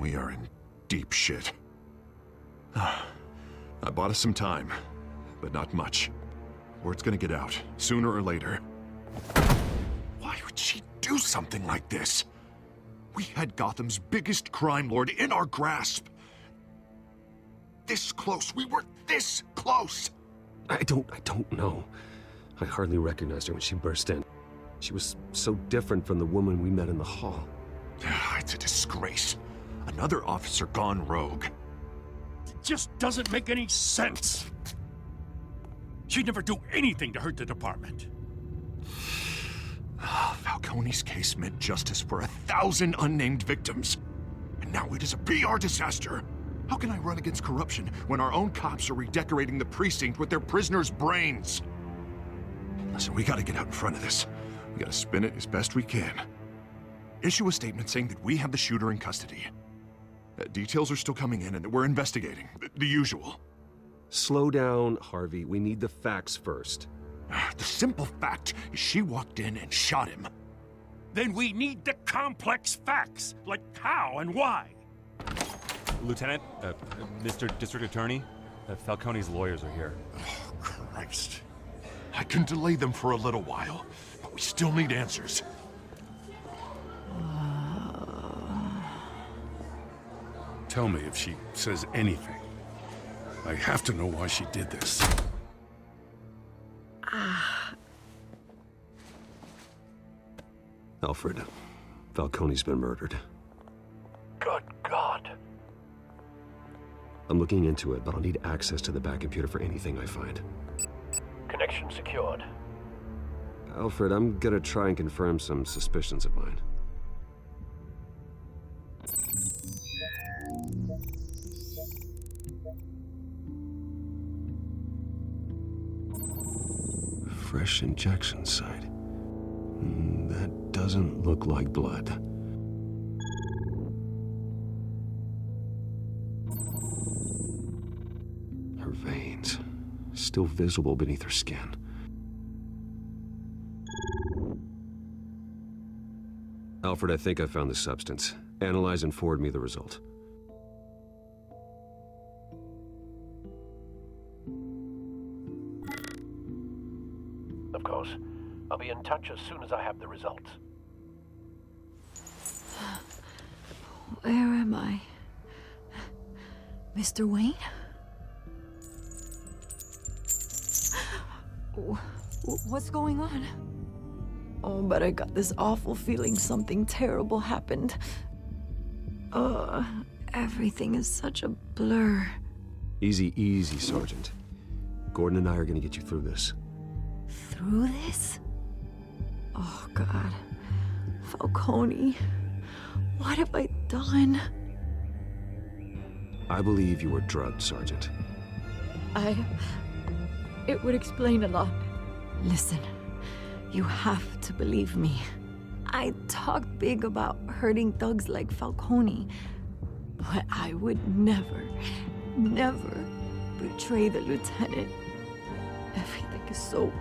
We are in deep shit. I bought us some time, but not much. Word's gonna get out, sooner or later. Why would she do something like this? We had Gotham's biggest crime lord in our grasp. This close. We were this close. I don't know. I hardly recognized her when she burst in. She was so different from the woman we met in the hall. It's a disgrace. Another officer gone rogue. It just doesn't make any sense. She'd never do anything to hurt the department. Falcone's case meant justice for 1,000 unnamed victims. And now it is a PR disaster. How can I run against corruption when our own cops are redecorating the precinct with their prisoners' brains? Listen, we gotta get out in front of this. We gotta spin it as best we can. Issue a statement saying that we have the shooter in custody. Details are still coming in and that we're investigating. The usual. Slow down, Harvey. We need the facts first. The simple fact is she walked in and shot him. Then we need the complex facts, like how and why. Lieutenant, Mr. District Attorney, Falcone's lawyers are here. Oh, Christ. I can delay them for a little while, but we still need answers. Tell me if she says anything. I have to know why she did this. Alfred, Falcone's been murdered. Good God. I'm looking into it, but I'll need access to the back computer for anything I find. Connection secured. Alfred, I'm gonna try and confirm some suspicions of mine. Fresh injection site. That doesn't look like blood. Her veins, still visible beneath her skin. Alfred, I think I found the substance. Analyze and forward me the result. Of course. I'll be in touch as soon as I have the results. Where am I? Mr. Wayne? What's going on? Oh, but I got this awful feeling something terrible happened. Everything is such a blur. Easy, easy, Sergeant. Gordon and I are gonna get you through this. Through this? Oh, God. Falcone. What have I done? I believe you were drugged, Sergeant. It would explain a lot. Listen, you have to believe me. I talked big about hurting thugs like Falcone, but I would never betray the lieutenant. Everything is so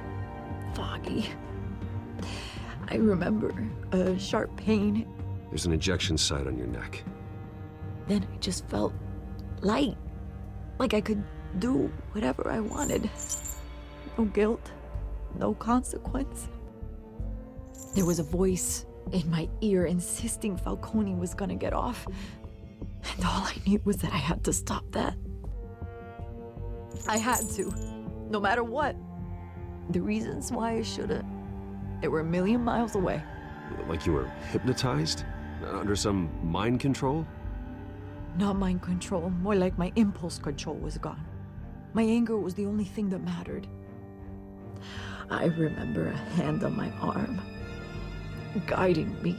foggy. I remember a sharp pain. There's an injection site on your neck. Then I just felt light, like I could do whatever I wanted. No guilt, no consequence. There was a voice in my ear insisting Falcone was gonna get off. And all I knew was that I had to stop that. I had to, no matter what. The reasons why I shouldn't, they were a million miles away. Like you were hypnotized? Under some mind control? Not mind control, more like my impulse control was gone. My anger was the only thing that mattered. I remember a hand on my arm, guiding me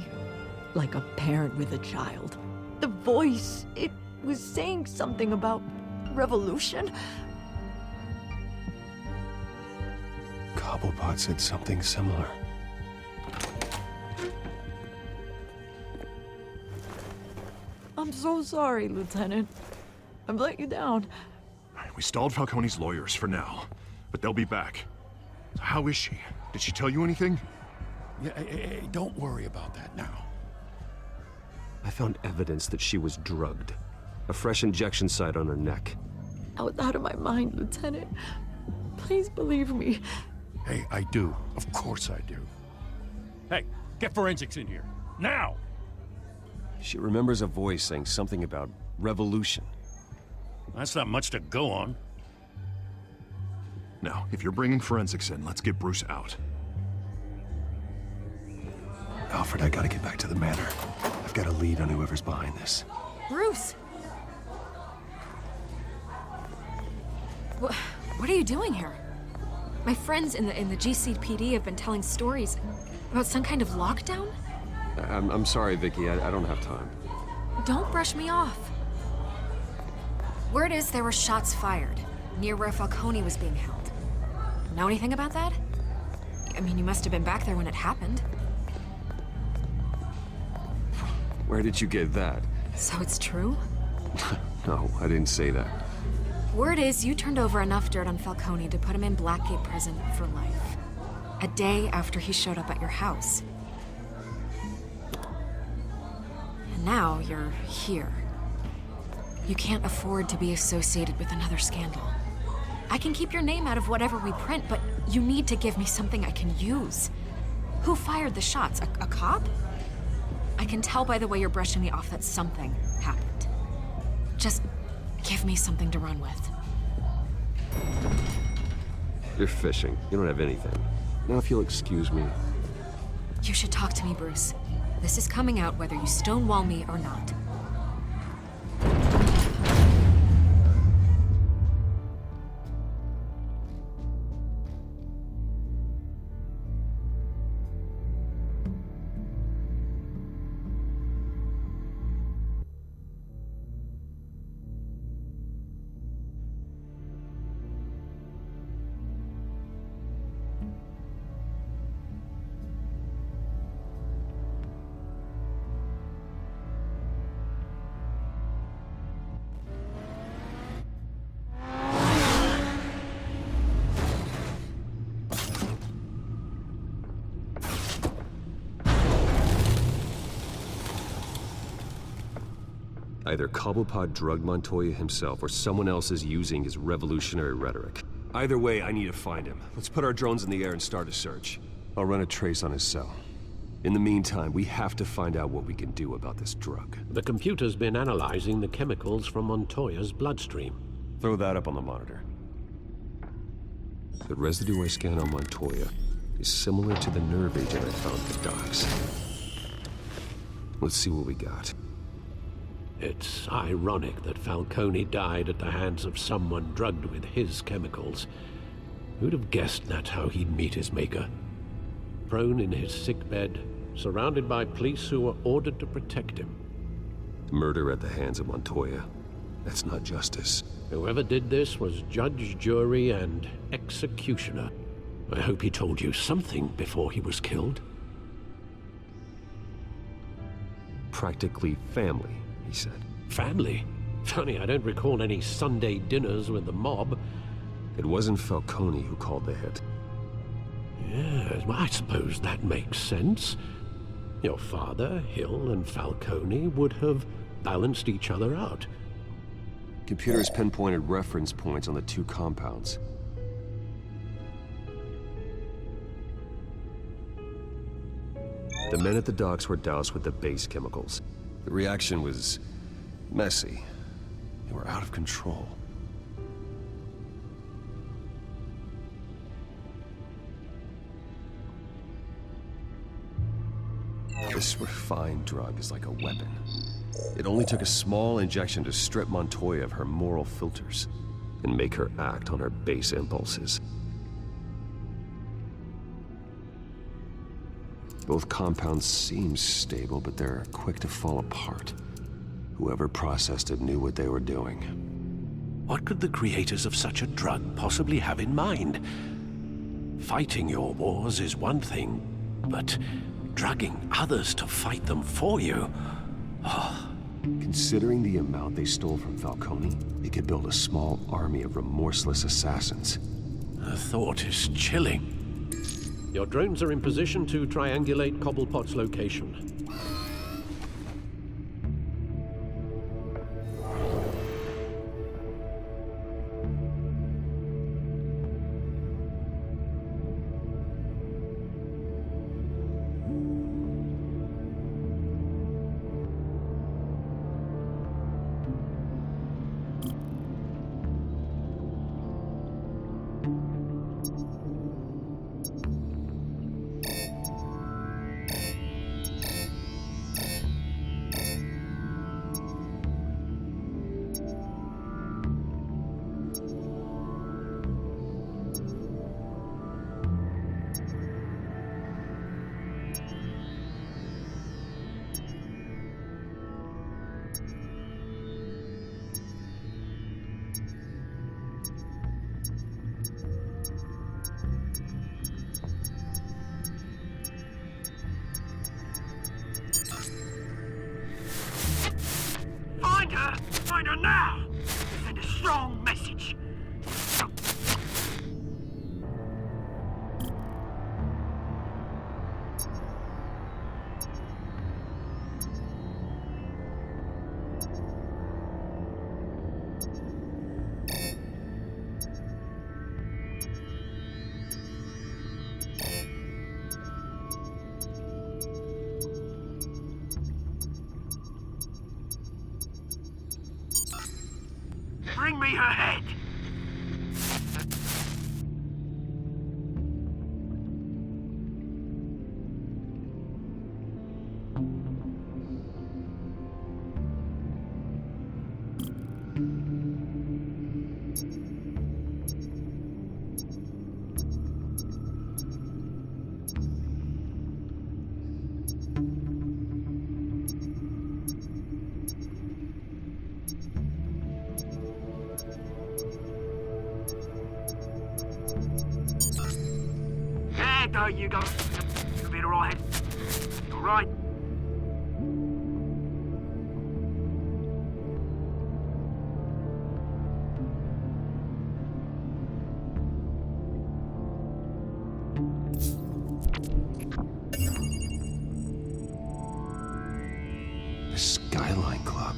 like a parent with a child. The voice, it was saying something about revolution. Cobblepot said something similar. I'm so sorry, Lieutenant. I've let you down. We stalled Falcone's lawyers for now, but they'll be back. How is she? Did she tell you anything? Yeah, hey, don't worry about that now. I found evidence that she was drugged. A fresh injection site on her neck. I was out of my mind, Lieutenant. Please believe me. Hey, I do. Of course I do. Hey, get forensics in here. Now! She remembers a voice saying something about revolution. That's not much to go on. Now, if you're bringing forensics in, let's get Bruce out. Alfred, I gotta get back to the manor. I've got a lead on whoever's behind this. Bruce! What are you doing here? My friends in the GCPD have been telling stories about some kind of lockdown? I'm sorry, Vicky. I don't have time. Don't brush me off. Word is there were shots fired near where Falcone was being held. Know anything about that? I mean, you must have been back there when it happened. Where did you get that? So it's true? No, I didn't say that. Word is you turned over enough dirt on Falcone to put him in Blackgate Prison for life. A day after he showed up at your house. And now you're here. You can't afford to be associated with another scandal. I can keep your name out of whatever we print, but you need to give me something I can use. Who fired the shots? A cop? I can tell by the way you're brushing me off that something happened. Just give me something to run with. You're fishing. You don't have anything. Now, if you'll excuse me. You should talk to me, Bruce. This is coming out whether you stonewall me or not. Either Cobblepot drugged Montoya himself, or someone else is using his revolutionary rhetoric. Either way, I need to find him. Let's put our drones in the air and start a search. I'll run a trace on his cell. In the meantime, we have to find out what we can do about this drug. The computer's been analyzing the chemicals from Montoya's bloodstream. Throw that up on the monitor. The residue I scanned on Montoya is similar to the nerve agent I found at the docks. Let's see what we got. It's ironic that Falcone died at the hands of someone drugged with his chemicals. Who'd have guessed that's how he'd meet his maker? Prone in his sickbed, surrounded by police who were ordered to protect him. Murder at the hands of Montoya. That's not justice. Whoever did this was judge, jury, and executioner. I hope he told you something before he was killed. Practically family, he said. Family? Funny, I don't recall any Sunday dinners with the mob. It wasn't Falcone who called the hit. Yes, well, I suppose that makes sense. Your father, Hill, and Falcone would have balanced each other out. Computers pinpointed reference points on the two compounds. The men at the docks were doused with the base chemicals. The reaction was messy. They were out of control. This refined drug is like a weapon. It only took a small injection to strip Montoya of her moral filters and make her act on her base impulses. Both compounds seem stable, but they're quick to fall apart. Whoever processed it knew what they were doing. What could the creators of such a drug possibly have in mind? Fighting your wars is one thing, but drugging others to fight them for you? Oh. Considering the amount they stole from Falcone, they could build a small army of remorseless assassins. The thought is chilling. Your drones are in position to triangulate Cobblepot's location. now to send a strong message. Bring me her head! There you go. You'll be alright. Alright. The Skyline Club.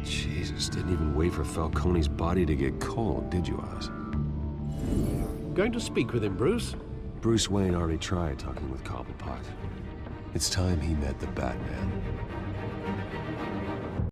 Jesus, didn't even wait for Falcone's body to get cold, did you, Oz? Going to speak with him, Bruce? Bruce Wayne already tried talking with Cobblepot. It's time he met the Batman.